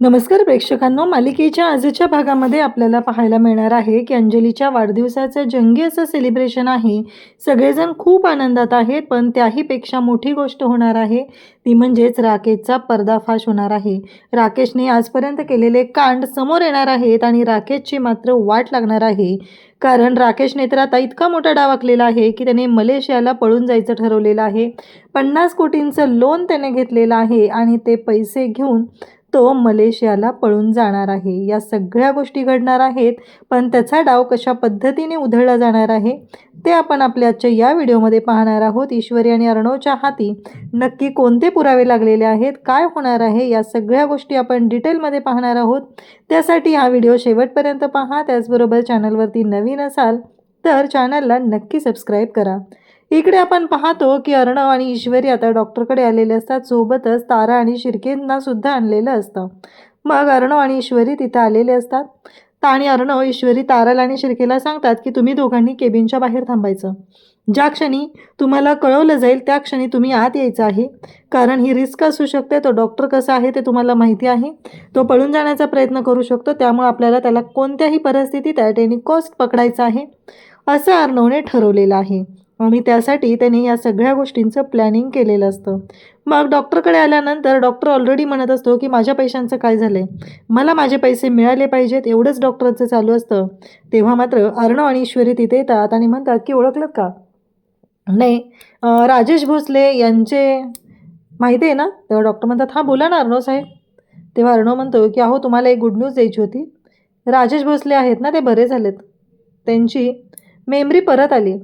नमस्कार प्रेक्षकांनो, मालिकेच्या आजच्या भागामध्ये आपल्याला पाहायला मिळणार आहे की अंजलीच्या वाढदिवसाचं जंगी असं सेलिब्रेशन आहे. सगळेजण खूप आनंदात आहेत, पण त्याहीपेक्षा मोठी गोष्ट होणार आहे ती म्हणजेच राकेशचा पर्दाफाश होणार आहे. राकेशने आजपर्यंत केलेले कांड समोर येणार आहेत आणि राकेशची मात्र वाट लागणार आहे. कारण राकेशने तर आता इतका मोठा डाव आखलेला आहे की त्याने मलेशियाला पळून जायचं ठरवलेलं आहे. 50 कोटींचं लोन त्याने घेतलेलं आहे आणि ते पैसे घेऊन तो मलेशियाला पळून जाणार आहे. या सगळ्या गोष्टी घडणार आहेत, पण त्याचा डाव कशा पद्धतीने उधळला जाणार आहे ते आपण आपल्या आजच्या या व्हिडिओमध्ये पाहणार आहोत. ईश्वरी आणि अर्णवच्या हाती नक्की कोणते पुरावे लागलेले आहेत, काय होणार आहे, या सगळ्या गोष्टी आपण डिटेलमध्ये पाहणार आहोत. त्यासाठी हा व्हिडिओ शेवटपर्यंत पहा. त्याचबरोबर चॅनलवरती नवीन असाल तर चॅनलला नक्की सबस्क्राईब करा. इकडे आपण पाहतो की अर्णव आणि ईश्वरी आता डॉक्टरकडे आलेले असतात. सोबतच तारा आणि शिर्केंना सुद्धा आणलेलं असतं. मग अर्णव आणि ईश्वरी तिथं आलेले असतात आणि अर्णव, ईश्वरी ताराला आणि शिर्केला सांगतात की तुम्ही दोघांनी केबिनच्या बाहेर थांबायचं. ज्या क्षणी तुम्हाला कळवलं जाईल त्या क्षणी तुम्ही आत यायचं आहे, कारण ही रिस्क असू शकते. तो डॉक्टर कसा आहे ते तुम्हाला माहिती आहे. तो पळून जाण्याचा प्रयत्न करू शकतो, त्यामुळे आपल्याला त्याला कोणत्याही परिस्थितीत ॲट एनी कॉस्ट पकडायचं आहे असं अर्णवने ठरवलेलं आहे. आणि त्यासाठी त्याने या सगळ्या गोष्टींचं प्लॅनिंग केलेलं असतं. मग डॉक्टरकडे आल्यानंतर डॉक्टर ऑलरेडी म्हणत असतो की माझ्या पैशांचं काय झालं आहे, मला माझे पैसे मिळाले पाहिजेत, एवढंच डॉक्टरांचं चालू असतं. तेव्हा मात्र अर्णव आणि ईश्वरी तिथे येतात आणि म्हणतात की ओळखलं का? नाही, राजेश भोसले यांचे माहिती आहे ना? तेव्हा डॉक्टर म्हणतात हां बोला ना अर्णव साहेब. तेव्हा अर्णव म्हणतो की अहो तुम्हाला एक गुड न्यूज द्यायची होती. राजेश भोसले आहेत ना, ते बरे झालेत, त्यांची मेमरी परत आली.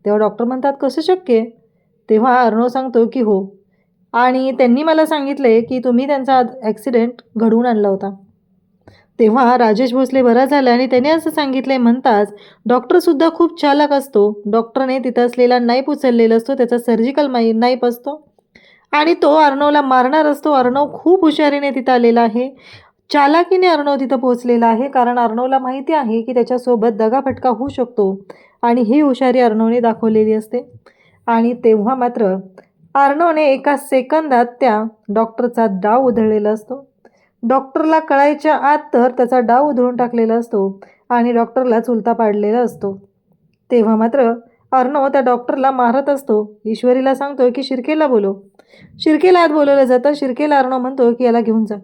तेव्हा डॉक्टर म्हणतात कसं शक्य आहे? तेव्हा अर्णव सांगतो की हो, आणि त्यांनी मला सांगितलं आहे की तुम्ही त्यांचा ॲक्सिडेंट घडवून आणला होता. तेव्हा राजेश भोसले बरा झाला आणि त्याने असं सांगितलंय म्हणताच डॉक्टरसुद्धा खूप चालाक असतो. डॉक्टरने तिथं असलेला नाईफ उचललेला असतो, त्याचा सर्जिकल नाईफ असतो आणि तो अर्णवला मारणार असतो. अर्णव खूप हुशारीने तिथं आलेला आहे, चालाकीने अर्णव तिथं पोहोचलेला आहे, कारण अर्णवला माहिती आहे की त्याच्यासोबत दगाफटका होऊ शकतो आणि ही हुशारी अर्णवने दाखवलेली असते. आणि तेव्हा मात्र अर्णवने एका सेकंदात त्या डॉक्टरचा डाव उधळलेला असतो. डॉक्टरला कळायच्या आत तर त्याचा डाव उधळून टाकलेला असतो आणि डॉक्टरला चुलता पाडलेला असतो. तेव्हा मात्र अर्णव त्या डॉक्टरला मारत असतो. ईश्वरीला सांगतो की शिर्केला बोलव. शिर्केला आत बोलवलं जातं. शिर्केला अर्णव म्हणतो की याला घेऊन जा,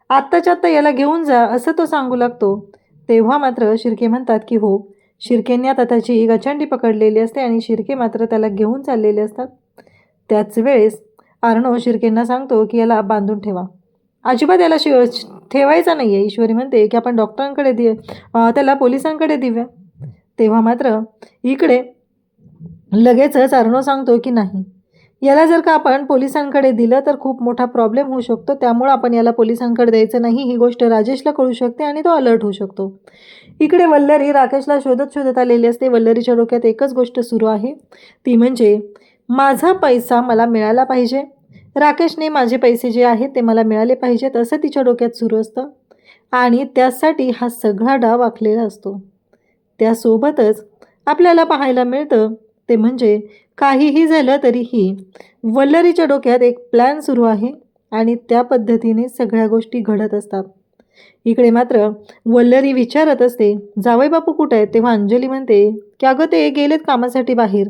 आत्ताच्या आत्ता याला घेऊन जा असं तो सांगू लागतो. तेव्हा मात्र शिर्के म्हणतात की हो. शिर्केंनी आता त्याची गचंडी पकडलेली असते आणि शिर्के मात्र त्याला घेऊन चाललेले असतात. त्याच वेळेस अर्णव शिर्केंना सांगतो की याला बांधून ठेवा, अजिबात याला ठेवायचा नाही आहे. ईश्वरी म्हणते की आपण डॉक्टरांकडे त्याला पोलिसांकडे देऊया. तेव्हा मात्र इकडे लगेचच अर्णव सांगतो की नाही, याला जर का आपण पोलिसांकडे दिलं तर खूप मोठा प्रॉब्लेम होऊ शकतो, त्यामुळं आपण याला पोलिसांकडे द्यायचं नाही. ही गोष्ट राजेशला कळू शकते आणि तो अलर्ट होऊ शकतो. इकडे वल्लरी राकेशला शोधत शोधत आलेली असते. वल्लरीच्या डोक्यात एकच गोष्ट सुरू आहे, ती म्हणजे माझा पैसा मला मिळाला पाहिजे, राकेशने माझे पैसे जे आहेत ते मला मिळाले पाहिजेत, असं तिच्या डोक्यात सुरू असतं आणि त्यासाठी हा सगळा डाव आखलेला असतो. त्यासोबतच आपल्याला पाहायला मिळतं ते म्हणजे काहीही झालं तरीही वल्लरीच्या डोक्यात एक प्लॅन सुरू आहे आणि त्या पद्धतीने सगळ्या गोष्टी घडत असतात. इकडे मात्र वल्लरी विचारत असते जावई बापू कुठे आहेत? तेव्हा अंजली म्हणते की अगं ते गेलेत कामासाठी बाहेर,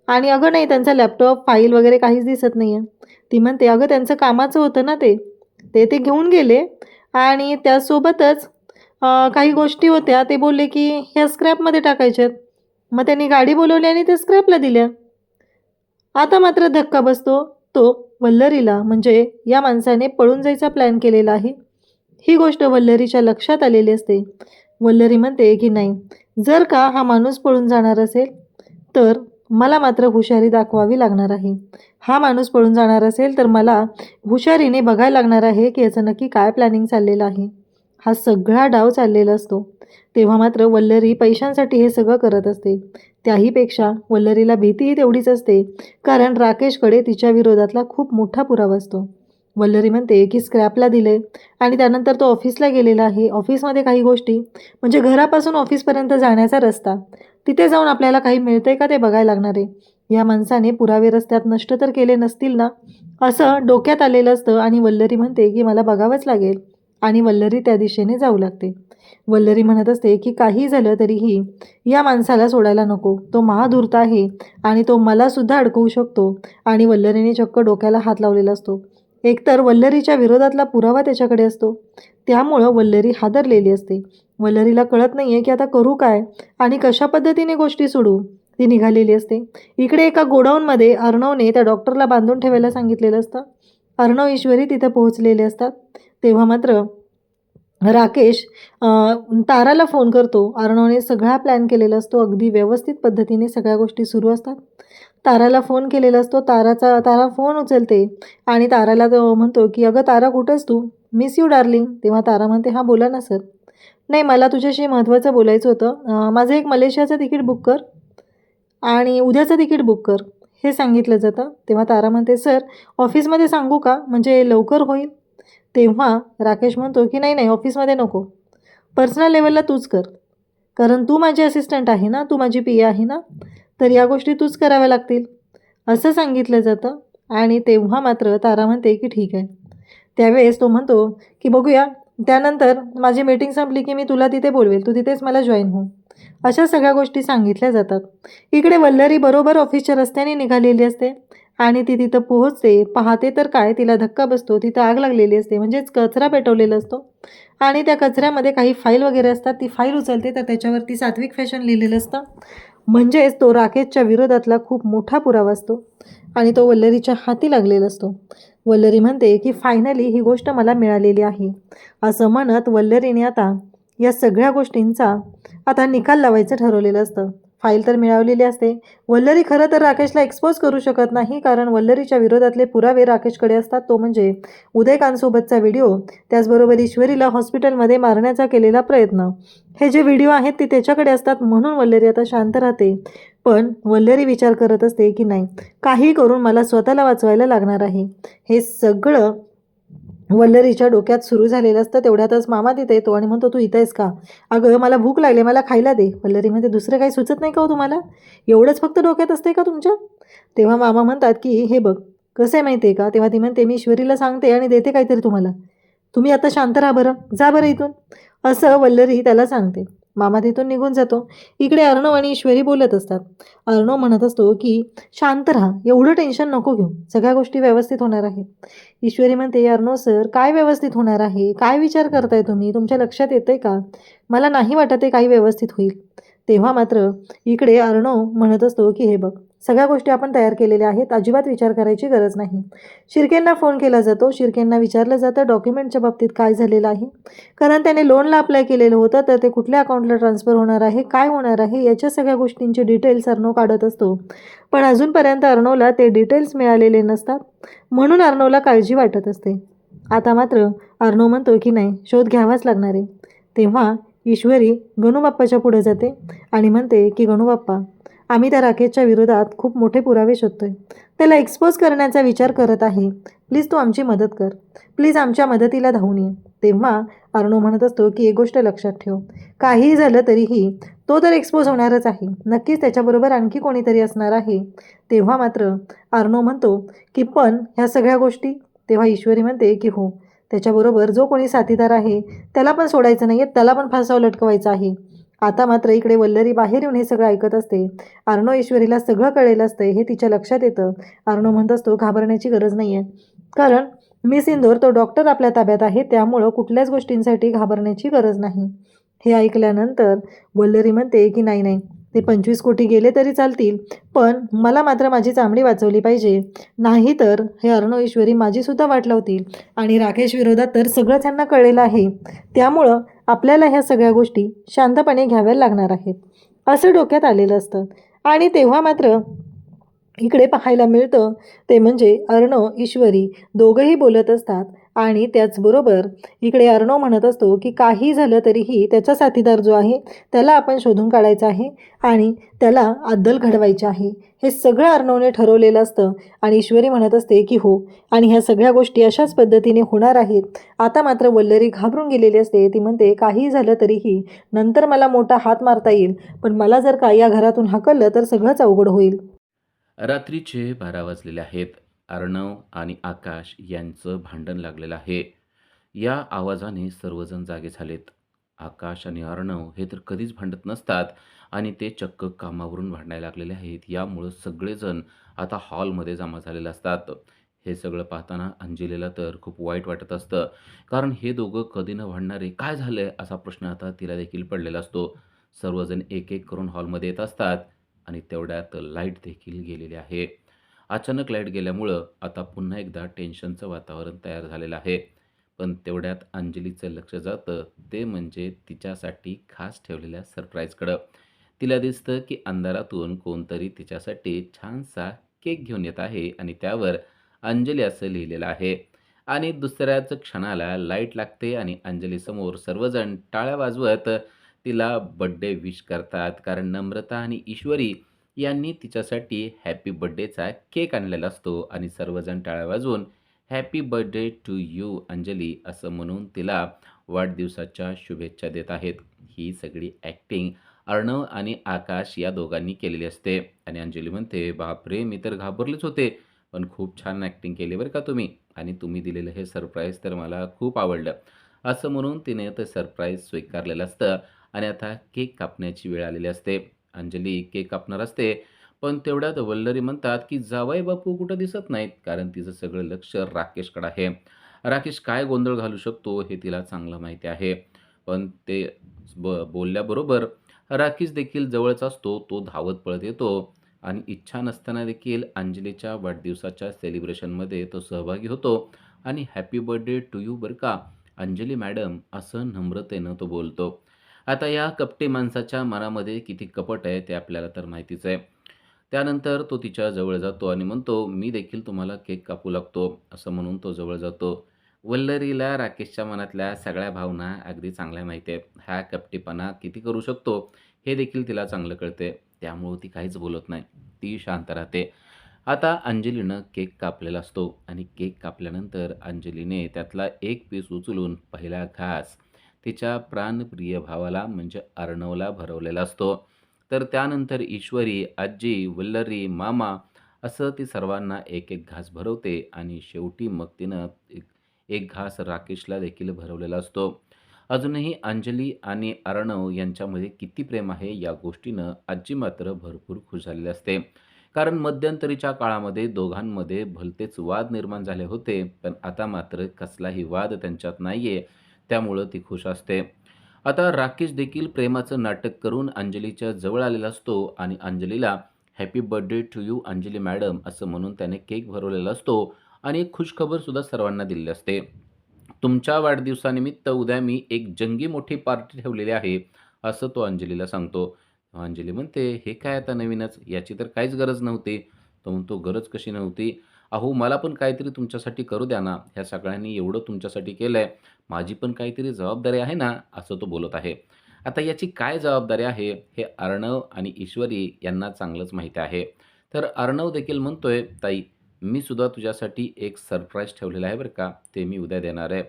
आणि अगं नाही, त्यांचा लॅपटॉप फाईल वगैरे काहीच दिसत नाही आहे. ती म्हणते अगं त्यांचं कामाचं होतं ना, ते ते ते घेऊन गेले आणि त्यासोबतच काही गोष्टी होत्या, ते बोलले की ह्या स्क्रॅपमध्ये टाकायच्यात. मग त्यांनी गाडी बोलवली आणि ते स्क्रॅपला दिल्या. आता मात्र धक्का बसतो तो वल्लरीला, म्हणजे या माणसाने पळून जायचा प्लॅन केलेला आहे. ही गोष्ट वल्लरीच्या लक्षात आलेली असते. वल्लरी म्हणते की नाही, जर का हा माणूस पळून जाणार असेल तर मला मात्र हुशारी दाखवावी लागणार आहे. हा माणूस पळून जाणार असेल तर मला हुशारीने बघायला लागणार आहे की याचं नक्की काय प्लॅनिंग चाललेलं आहे. हा सगळा डाव चाललेला असतो. तेव्हा मात्र वल्लरी पैशांसाठी हे सगळं करत असते. त्याहीपेक्षा वल्लरीला भीतीही तेवढीच असते, कारण राकेशकडे तिच्या विरोधातला खूप मोठा पुरावा असतो. वल्लरी म्हणते की स्क्रॅपला दिले आणि त्यानंतर तो ऑफिसला गेलेला आहे. ऑफिसमध्ये काही गोष्टी, म्हणजे घरापासून ऑफिसपर्यंत जाण्याचा रस्ता, तिथे जाऊन आपल्याला काही मिळतंय का ते बघायला लागणार आहे. या माणसाने पुरावे रस्त्यात नष्ट तर केले नसतील ना, असं डोक्यात आलेलं असतं आणि वल्लरी म्हणते की मला बघावंच लागेल. आणि वल्लरी त्या दिशेने जाऊ लागते. वल्लरी म्हणत असते की काही झालं तरीही या माणसाला सोडायला नको, तो महाधूर्त आहे आणि तो मलासुद्धा अडकवू शकतो. आणि वल्लरीने चक्क डोक्याला हात लावलेला असतो. एकतर वल्लरीच्या विरोधातला पुरावा त्याच्याकडे असतो, त्यामुळं वल्लरी हादरलेली असते. वल्लरीला कळत नाही आहे की आता करू काय आणि कशा पद्धतीने गोष्टी सोडू. ती निघालेली असते. इकडे एका गोडाऊनमध्ये अर्णवने त्या डॉक्टरला बांधून ठेवायला सांगितलेलं असतं. अर्णव ईश्वरी तिथे पोहोचलेले असतात. तेव्हा मात्र राकेश ताराला फोन करतो. अर्णवने सगळा प्लॅन केलेला असतो. अगदी व्यवस्थित पद्धतीने सगळ्या गोष्टी सुरू असतात. ताराला फोन केलेला असतो. तारा फोन उचलते आणि ताराला तो म्हणतो की "अगं तारा, कुठंस तू? Miss you darling." तेव्हा तारा म्हणते, "हां बोला ना सर." "नाही, मला तुझ्याशी महत्त्वाचं बोलायचं होतं. माझं एक मलेशियाचं तिकीट बुक कर आणि उद्याचं तिकीट बुक कर." हे सांगितलं जातं. तेव्हा तारा म्हणते, "सर, ऑफिसमध्ये सांगू का? म्हणजे लवकर होईल." तेव्हा राकेश म्हणतो की "नाही, नाही, ऑफिसमध्ये नको. पर्सनल लेव्हलला तूच कर. कारण तू माझी असिस्टंट आहे ना, तू माझी पी-ए आहे ना, तर या गोष्टी तूच कराव्या लागतील." असं सांगितलं जातं. आणि तेव्हा मात्र तारा म्हणते की "ठीक आहे." त्यावेळेस तो म्हणतो की "बघूया, त्यानंतर माझी मीटिंग संपली की मी तुला तिथे बोलवेल. तू तिथेच मला जॉईन हो." अशा सगळ्या गोष्टी सांगितल्या जातात. इकडे वल्लरी बरोबर ऑफिसच्या रस्त्याने निघालेली असते आणि ती तिथं पोहोचते. पाहते तर काय, तिला धक्का बसतो. तिथं आग लागलेली असते, म्हणजेच कचरा पेटवलेला असतो आणि त्या कचऱ्यामध्ये काही फाईल वगैरे असतात. ती फाईल उचलते तर त्याच्यावरती सात्विक फॅशन लिहिलेलं असतं. म्हणजेच तो राकेशच्या विरोधातला खूप मोठा पुरावा असतो आणि तो वल्लरीच्या हाती लागलेला असतो. वल्लरी म्हणते की "फायनली ही गोष्ट मला मिळालेली आहे." असं म्हणत वल्लरीने आता या सगळ्या गोष्टींचा आता निकाल लावायचं ठरवलेलं असतं. फाईल तर मिळवलेली असते. वल्लरी खरं तर राकेशला एक्सपोज करू शकत नाही, कारण वल्लरीच्या विरोधातले पुरावे राकेशकडे असतात. तो म्हणजे उदयकांतसोबतचा व्हिडिओ, त्याचबरोबर ईश्वरीला हॉस्पिटलमध्ये मारण्याचा केलेला प्रयत्न. हे जे व्हिडिओ आहेत ते त्याच्याकडे असतात, म्हणून वल्लरी आता शांत राहते. पण वल्लरी विचार करत असते की नाही, काही करून मला स्वतःला वाचवायला लागणार आहे. हे सगळं वल्लरीच्या डोक्यात सुरू झालेलं असतं. तेवढ्यातच मामा तिथे येतो आणि म्हणतो, "तू इथं आहेस का? अगं मला भूक लागली, मला खायला दे." वल्लरी म्हणते, "दुसरं काही सुचत नाही का हो तुम्हाला? एवढंच फक्त डोक्यात असते का तुमच्या?" तेव्हा मामा म्हणतात की "हे बघ, कसं आहे माहिती आहे का?" तेव्हा ती म्हणते, "मी ईश्वरीला सांगते आणि देते काहीतरी तुम्हाला. तुम्ही आता शांत राहा बरं, जा बरं इथून." असं वल्लरी त्याला सांगते. मामा तिथून निघून जातो. इकडे अर्णव आणि ईश्वरी बोलत असतात. अर्णव म्हणत असतो की "शांत राहा, एवढं टेन्शन नको घेऊ, सगळ्या गोष्टी व्यवस्थित होणार आहेत." ईश्वरी म्हणते, "अर्णव सर, काय व्यवस्थित होणार आहे? काय विचार करताय तुम्ही? तुमच्या लक्षात येतंय का? मला नाही वाटत आहे काही व्यवस्थित होईल." तेव्हा मात्र इकडे अर्णव म्हणत असतो की "हे बघ, सगळ्या गोष्टी आपण तयार केलेल्या आहेत, अजिबात विचार करायची गरज नाही." शिर्केंना फोन केला जातो. शिर्केंना विचारलं जातं डॉक्युमेंटच्या बाबतीत काय झालेलं आहे, कारण त्याने लोनला अप्लाय केलेलं होतं, तर ते कुठल्या अकाउंटला ट्रान्सफर होणार आहे, काय होणार आहे, याच्या सगळ्या गोष्टींचे डिटेल्स अर्णव काढत असतो. पण अजूनपर्यंत अर्णवला ते डिटेल्स मिळालेले नसतात, म्हणून अर्णवला काळजी वाटत असते. आता मात्र अर्णव म्हणतो की नाही, शोध घ्यावाच लागणार आहे. तेव्हा ईश्वरी गणूबाप्पाच्या पुढे जाते आणि म्हणते की "गणूबाप्पा, आम्ही त्या राकेशच्या विरोधात खूप मोठे पुरावे शोधतोय. त्याला एक्सपोज करण्याचा विचार करत आहे. प्लीज तू आमची मदत कर. प्लीज आमच्या मदतीला धावून ये." तेव्हा अर्णव म्हणत असतो की "एक गोष्ट लक्षात ठेव, काहीही झालं तरीही तो तर एक्सपोज होणारच आहे. नक्कीच त्याच्याबरोबर आणखी कोणीतरी असणार आहे." तेव्हा मात्र अर्णव म्हणतो की "पण ह्या सगळ्या गोष्टी?" तेव्हा ईश्वरी म्हणते की "हो, त्याच्याबरोबर जो कोणी साथीदार आहे त्याला पण सोडायचं नाही आहे, त्याला पण फासावर लटकवायचं आहे." आता मात्र इकडे वल्लरी बाहेर येऊन हे सगळं ऐकत असते. अर्णव ईश्वरीला सगळं कळलेलं असतं, हे तिच्या लक्षात येतं. अर्णव म्हणत असतो, "घाबरण्याची गरज नाही आहे, कारण मिस इंदोर तो डॉक्टर आपल्या ताब्यात आहे, त्यामुळं कुठल्याच गोष्टींसाठी घाबरण्याची गरज नाही." हे ऐकल्यानंतर वल्लरी म्हणते की "नाही, नाही, ते 25 कोटी गेले तरी चालतील, पण मला मात्र माझी चामडी वाचवली पाहिजे. नाहीतर हे अर्णव ईश्वरी माझीसुद्धा वाट लावतील आणि राकेश विरोधात तर सगळंच ह्यांना कळलेलं आहे. त्यामुळं आपल्याला ह्या सगळ्या गोष्टी शांतपणे घ्याव्या लागणार आहेत." असं डोक्यात आलेलं असतं. आणि तेव्हा मात्र इकडे पाहायला मिळतं ते म्हणजे अर्णव, ईश्वरी दोघंही बोलत असतात आणि त्याचबरोबर इकडे अर्णव म्हणत असतो की काही झालं तरीही त्याचा साथीदार जो आहे त्याला आपण शोधून काढायचा आहे आणि त्याला अद्दल घडवायची आहे. हे सगळं अर्णवने ठरवलेलं असतं आणि ईश्वरी म्हणत असते की "हो." आणि ह्या सगळ्या गोष्टी अशाच पद्धतीने होणार आहेत. आता मात्र वल्लरी घाबरून गेलेली असते. ती म्हणते, "काही झालं तरीही नंतर मला मोठा हात मारता येईल, पण मला जर का या घरातून हाकललं तर सगळंच अवघड होईल." रात्रीचे 12 वाजलेले आहेत. अर्णव आणि आकाश यांचं भांडण लागलेलं आहे. या आवाजाने सर्वजण जागे झालेत. आकाश आणि अर्णव हे तर कधीच भांडत नसतात आणि ते चक्क कामावरून भांडायला लागलेले आहेत. यामुळं सगळेजण आता हॉलमध्ये जमा झालेले असतात. हे सगळं पाहताना अंजलीला तर खूप वाईट वाटत असतं. कारण हे दोघं कधी न भांडणारे, काय झालंय? असा प्रश्न आता तिला देखील पडलेला असतो. सर्वजण एक-एक करून हॉलमध्ये येत असतात आणि तेवढ्यात लाईट देखील गेलेली आहे. अचानक लाईट गेल्यामुळं आता पुन्हा एकदा टेन्शनचं वातावरण तयार झालेलं आहे. पण तेवढ्यात अंजलीचं लक्ष जातं, ते म्हणजे तिच्यासाठी खास ठेवलेल्या सरप्राईजकडं. तिला दिसतं, की अंधारातून कोणतरी तिच्यासाठी छानसा केक घेऊन येत आहे आणि त्यावर अंजली असं लिहिलेलं आहे. आणि दुसऱ्याच क्षणाला लाईट लागते आणि अंजलीसमोर सर्वजण टाळ्या वाजवत तिला बर्थडे विश करतात. कारण नम्रता आणि ईश्वरी यांनी तिच्यासाठी हॅपी बर्थडेचा केक आणलेला असतो आणि सर्वजण टाळ्या वाजवून happy birthday to you Anjali असं म्हणून तिला वाढदिवसाच्या शुभेच्छा देत आहेत. ही सगळी ॲक्टिंग अर्णव आणि आकाश या दोघांनी केलेली असते आणि अंजली म्हणते, "बापरे! मी तर घाबरलेच होते. पण खूप छान ॲक्टिंग केली बरं का तुम्ही आणि तुम्ही दिलेलं हे सरप्राईज तर मला खूप आवडलं." असं म्हणून तिने ते सरप्राईज स्वीकारलेलं असतं आणि आता केक कापण्याची वेळ आलेली असते. अंजली केक कापणार असते, पण तेवढ्यात वल्लरी म्हणतात, की "जावई बापू कुठं दिसत नाहीत." कारण तिचं सगळं लक्ष राकेशकडे आहे. राकेश काय गोंधळ घालू शकतो हे तिला चांगलं माहिती आहे. पण ते बोलल्याबरोबर राकेश देखील जवळच असतो. तो धावत पळत येतो आणि इच्छा नसताना देखील अंजलीच्या वाढदिवसाच्या सेलिब्रेशनमध्ये तो सहभागी होतो आणि "हॅपी बर्थडे टू यू बरं का, अंजली मॅडम," असं नम्रतेनं तो बोलतो. आता या कपटी माणसाच्या मनामध्ये किती कपट आहे ते आपल्याला तर माहितीच आहे. त्यानंतर तो तिच्या जवळ जातो आणि म्हणतो, "मी देखील तुम्हाला केक कापू लागतो." असं म्हणून तो जवळ जातो. वल्लरीला राकेशच्या मनातल्या सगळ्या भावना अगदी चांगल्या माहिती आहेत. हा कपटीपणा किती करू शकतो हे देखील तिला चांगलं कळते. त्यामुळं ती काहीच बोलत नाही. ती शांत राहते. आता अंजलीनं केक कापलेला असतो आणि केक कापल्यानंतर अंजलीने त्यातला एक पीस उचलून पहिला घास तिच्या प्राणप्रिय भावाला म्हणजे अर्णवला भरवलेला असतो. तर त्यानंतर ईश्वरी, आजी, वल्लरी, मामा असं ती सर्वांना एक-एक घास भरवते आणि शेवटी मग तिनं एक एक घास राकेशला देखील भरवलेला असतो. अजूनही अंजली आणि अर्णव यांच्यामध्ये किती प्रेम आहे या गोष्टीनं आजी मात्र भरपूर खुश झालेली असते. कारण मध्यंतरीच्या काळामध्ये दोघांमध्ये भलतेच वाद निर्माण झाले होते, पण आता मात्र कसलाही वाद त्यांच्यात नाहीये, त्यामुळं ती खुश असते. आता राकेश देखील प्रेमाचं नाटक करून अंजलीच्या जवळ आलेला असतो आणि अंजलीला happy birthday to you Anjali madam असं म्हणून त्याने केक भरवलेला असतो आणि एक खुशखबरसुद्धा सर्वांना दिलेली असते. तुमच्या वाढदिवसानिमित्त उद्या मी एक जंगी मोठी पार्टी ठेवलेली आहे, असं तो अंजलीला सांगतो. अंजली म्हणते, "हे काय आता नवीनच? याची तर काहीच गरज नव्हती." तो म्हणतो, "गरज कशी नव्हती? अहो, मला पण काहीतरी तुमच्यासाठी करू द्या ना. ह्या सगळ्यांनी एवढं तुमच्यासाठी केलंय. माझी पण काहीतरी जबाबदारी आहे ना?" असं तो बोलत आहे. आता याची काय जबाबदारी आहे, हे अर्णव आणि ईश्वरी यांना चांगलंच माहीत आहे. तर अर्णव देखील म्हणतोय, "ताई, मी सुद्धा तुझ्यासाठी एक सरप्राईज ठेवलेलं आहे बरं का, ते मी उद्या देणार आहे."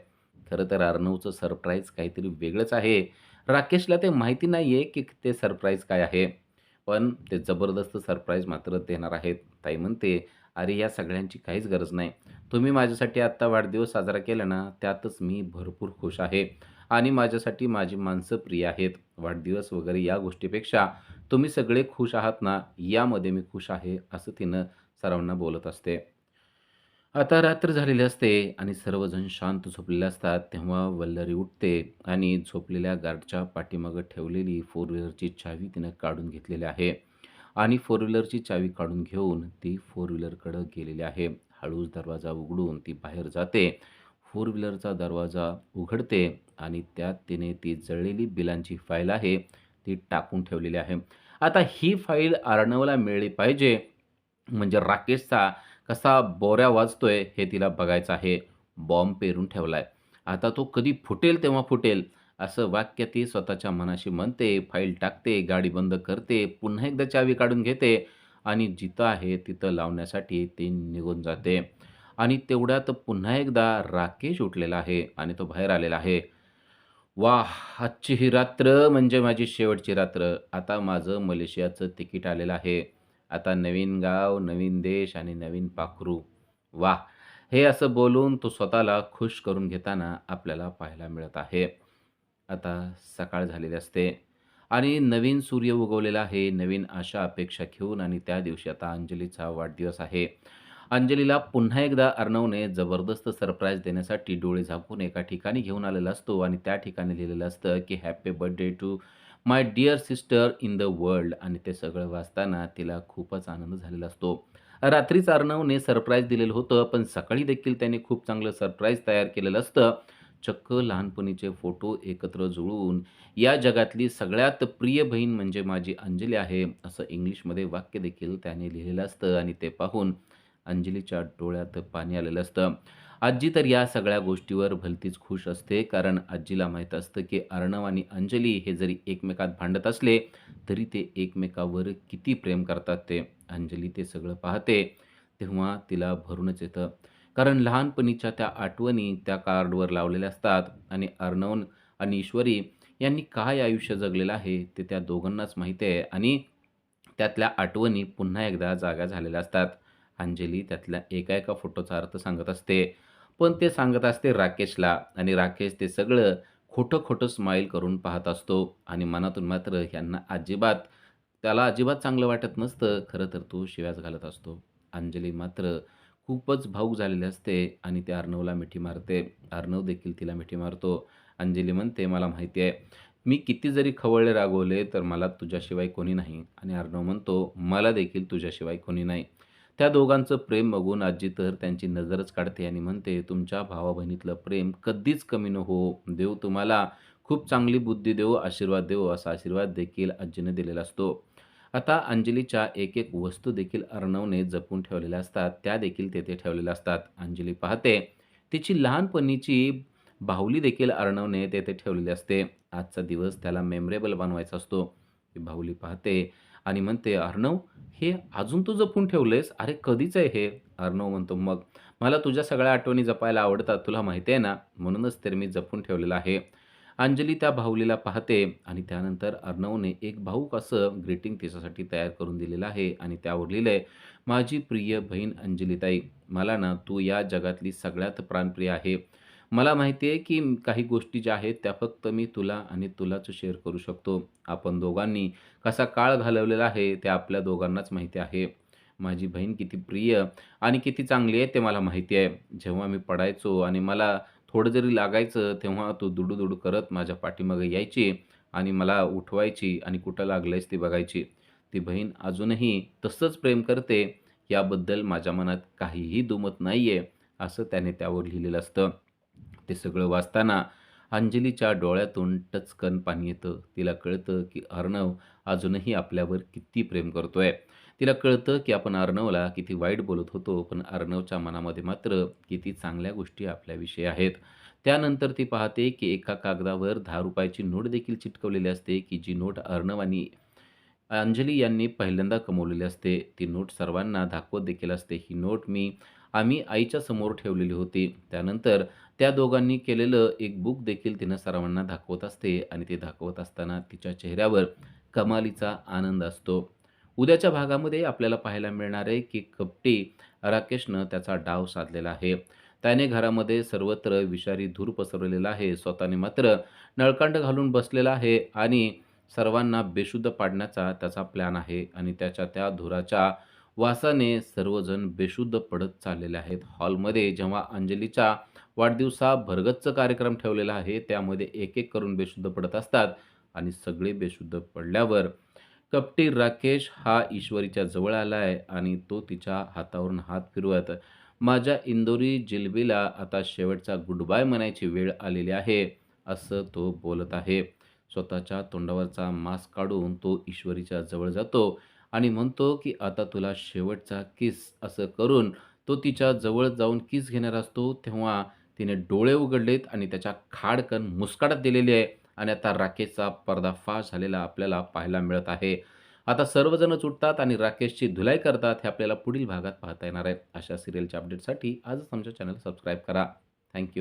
खरं तर अर्णवचं सरप्राईज काहीतरी वेगळंच आहे. राकेशला ते माहिती नाहीये, की ते सरप्राईज काय आहे. पण ते जबरदस्त सरप्राईज मात्र देणार आहेत. ताई म्हणते, "अरे, या सगळ्यांची काहीच गरज नाही. तुम्ही माझ्यासाठी आत्ता वाढदिवस साजरा केला ना, त्यातच मी भरपूर खुश आहे आणि माझ्यासाठी माझी माणसं प्रिय आहेत. वाढदिवस वगैरे या गोष्टीपेक्षा तुम्ही सगळे खुश आहात ना, यामध्ये मी खुश आहे." असं तिनं सर्वांना बोलत असते. आता रात्र झालेली असते आणि सर्वजण शांत झोपलेले असतात. तेव्हा वल्लरी उठते आणि झोपलेल्या गार्डच्या पाठीमागं ठेवलेली फोर व्हीलरची चावी तिनं काढून घेतलेली आहे आणि फोर व्हीलरची चावी काढून घेऊन ती फोर व्हीलरकडं गेलेली आहे. हळूच दरवाजा उघडून ती बाहेर जाते. फोर व्हीलरचा दरवाजा उघडते आणि त्यात तिने ती जळलेली बिलांची फाईल आहे, ती टाकून ठेवलेली आहे. आता ही फाईल अर्णवला मिळाली पाहिजे म्हणजे राकेशचा कसा बोऱ्या वाजतोय हे तिला बघायचं आहे. बॉम्ब पेरून ठेवलाय. आता तो कधी फुटेल तेव्हा फुटेल, असं वाक्य ती स्वतःच्या मनाशी म्हणते. फाईल टाकते, गाडी बंद करते, पुन्हा एकदा चावी काढून घेते आणि जिथं आहे तिथं लावण्यासाठी ती निघून जाते. आणि तेवढ्यात पुन्हा एकदा राकेश उठलेला आहे आणि तो बाहेर आलेला आहे. वाह! आजची ही रात्र म्हणजे माझी शेवटची रात्र. आता माझं मलेशियाचं तिकीट आलेलं आहे. आता नवीन गाव, नवीन देश आणि नवीन पाखरू. वाह! हे असं बोलून तो स्वतःला खुश करून घेताना आपल्याला पाहायला मिळत आहे. आता सकाळ झालेली असते आणि नवीन सूर्य उगवलेला आहे. नवीन आशा, अपेक्षा घेऊन आणि त्या दिवशी आता अंजलीचा वाढदिवस आहे. अंजलीला पुन्हा एकदा अर्णवने जबरदस्त सरप्राईज देण्यासाठी डोळे झाकून एका ठिकाणी घेऊन आलेला असतो आणि त्या ठिकाणी लिहिलेलं असतं, की happy birthday to my dear sister in the world आणि ते सगळं वाचताना तिला खूपच आनंद झालेला असतो. रात्रीच अर्णवने सरप्राईज दिलेलं होतं, पण सकाळी देखील त्याने खूप चांगलं सरप्राईज तयार केलेलं असतं. चक्क लहानपणीचे फोटो एकत्र जुळवून या जगातली सगळ्यात प्रिय बहीण म्हणजे माझी अंजली आहे, असं इंग्लिशमध्ये वाक्य देखील त्याने लिहिलेलं असतं आणि ते पाहून अंजलीच्या डोळ्यात पाणी आलेलं असतं. आजी तर या सगळ्या गोष्टीवर भलतीच खुश असते, कारण आजीला माहीत असतं, की अर्णव आणि अंजली हे जरी एकमेकात भांडत असले, तरी ते एकमेकावर किती प्रेम करतात ते. अंजली ते सगळं पाहते, तेव्हा तिला भरूनच येतं. कारण लहानपणीच्या त्या आठवणी त्या कार्डवर लावलेल्या असतात आणि अर्णव आणि ईश्वरी यांनी काय आयुष्य जगलेलं आहे, ते त्या दोघांनाच माहिती आहे आणि त्यातल्या आठवणी पुन्हा एकदा जाग्या झालेल्या असतात. अंजली त्यातल्या एका फोटोचा अर्थ सांगत असते. पण ते सांगत असते राकेशला आणि राकेश ते सगळं खोटं-खोटं स्माईल करून पाहत असतो आणि मनातून मात्र त्याला अजिबात चांगलं वाटत नसतं. खरं तर तो शिव्याच घालत असतो. अंजली मात्र खूपच भावूक झालेली असते आणि ती अर्णवला मिठी मारते. अर्णव देखील तिला मिठी मारतो. अंजली म्हणते, "मला माहिती आहे, मी किती जरी खवळले रागवले तर मला तुझ्याशिवाय कोणी नाही." आणि अर्णव म्हणतो, "मला देखील तुझ्याशिवाय कोणी नाही." त्या दोघांचं प्रेम बघून आजी तर त्यांची नजरच काढते आणि म्हणते, "तुमच्या भावा-बहिणीतलं प्रेम कधीच कमी न हो. देव तुम्हाला खूप चांगली बुद्धी देवो, आशीर्वाद देवो." असा आशीर्वाद देखील आजीने दिलेला असतो. आता अंजलीच्या एक वस्तू देखील अर्णवने जपून ठेवलेल्या असतात. त्या देखील तेथे ठेवलेल्या असतात. अंजली पाहते, तिची लहानपणीची बाहुली देखील अर्णवने तेथे ठेवलेली असते. आजचा दिवस त्याला मेमरेबल बनवायचा असतो. ती बाहुली पाहते आणि म्हणते, "अर्णव, हे अजून तू जपून ठेवलंयस? अरे कधीच आहे हे?" अर्णव म्हणतो, "मग मला तुझ्या सगळ्या आठवणी जपायला आवडतात, तुला माहिती आहे ना? म्हणूनच तर मी जपून ठेवलेलं आहे." अंजली त्या बाहुलीला पाहते आणि त्यानंतर अर्णवने एक भावूक असं ग्रीटिंग तिच्यासाठी तयार करून दिलेलं आहे आणि त्यावर लिहिलंय, "माझी प्रिय बहीण अंजलीताई, मला ना तू या जगातली सगळ्यात प्राणप्रिय आहे. मला माहिती आहे, की काही गोष्टी ज्या आहेत त्या फक्त मी तुला आणि तुलाच शेअर करू शकतो. आपण दोघांनी कसा काळ घालवलेला आहे ते आपल्या दोघांनाच माहिती आहे. माझी बहीण किती प्रिय आणि किती चांगली आहे ते मला माहिती आहे. जेव्हा मी पडायचो आणि मला थोडं जरी लागायचं, तेव्हा तू दुडू-दुडू करत माझ्या पाठीमागे यायची आणि मला उठवायची आणि कुठं लागलंयस ते बघायची. ती बहीण अजूनही तसंच प्रेम करते, याबद्दल माझ्या मनात काहीही दुमत नाहीये, असं त्याने त्यावर लिहिलेलं असतं. ते सगळं वाचताना अंजलीच्या डोळ्यातून टचकन पाणी येतं. तिला कळतं, की अर्णव अजूनही आपल्यावर किती प्रेम करतोय. तिला कळतं, की आपण अर्णवला किती वाईट बोलत होतो, पण अर्णवच्या मनामध्ये मात्र किती चांगल्या गोष्टी आपल्याविषयी आहेत. त्यानंतर ती पाहते, की एका कागदावर ₹10 ची नोट देखील चिटकवलेली असते, की जी नोट अर्णव आणि अंजली यांनी पहिल्यांदा कमवलेली असते. ती नोट सर्वांना दाखवत देखील असते. ही नोट आम्ही आईच्या समोर ठेवलेली होती. त्यानंतर त्या दोघांनी केलेलं एक बुक देखील तिनं सर्वांना दाखवत असते आणि ते दाखवत असताना तिच्या चेहऱ्यावर कमालीचा आनंद असतो. उद्याच्या भागामध्ये आपल्याला पाहायला मिळणार आहे, की कपटी राकेशनं त्याचा डाव साधलेला आहे. त्याने घरामध्ये सर्वत्र विषारी धूर पसरवलेला आहे. स्वतःने मात्र नळकांड घालून बसलेला आहे आणि सर्वांना बेशुद्ध पाडण्याचा त्याचा प्लॅन आहे आणि त्याच्या त्या धुराच्या वासाने सर्वजण बेशुद्ध पडत चाललेले आहेत. हॉलमध्ये जेव्हा अंजलीच्या भरगच्च कार्यक्रम ठेवलेला आहे, त्यामध्ये एक-एक करून बेशुद्ध पडत असतात आणि सगळे बेशुद्ध पडल्यावर कपटी राकेश हा ईश्वरीच्या जवळ आलाय आणि तो तिच्या हातावरून हात फिरवत, "माझ्या इंदोरी जिलबीला आता शेवटचा गुड बाय म्हणायची वेळ आलेली आहे," असं तो बोलत आहे. स्वतःच्या तोंडावरचा मास्क काढून तो ईश्वरीच्या जवळ जातो आणि म्हणतो, की "आता तुला शेवटचा किस." असं करून तो तिच्या जवळ जाऊन किस घेणार असतो, तेव्हा तिने डोळे उघडलेत आणि त्याच्या खाडकन मुस्काटात दिलेली आहे आणि आता राकेशचा पर्दाफाश झालेला आपल्याला पाहायला मिळत आहे. आता सर्वजणच उठतात आणि राकेशची धुलाई करतात. हे आपल्याला पुढील भागात पाहता येणार आहे. अशा सीरियलच्या अपडेटसाठी आजच आमच्या चॅनल सबस्क्राईब करा. थँक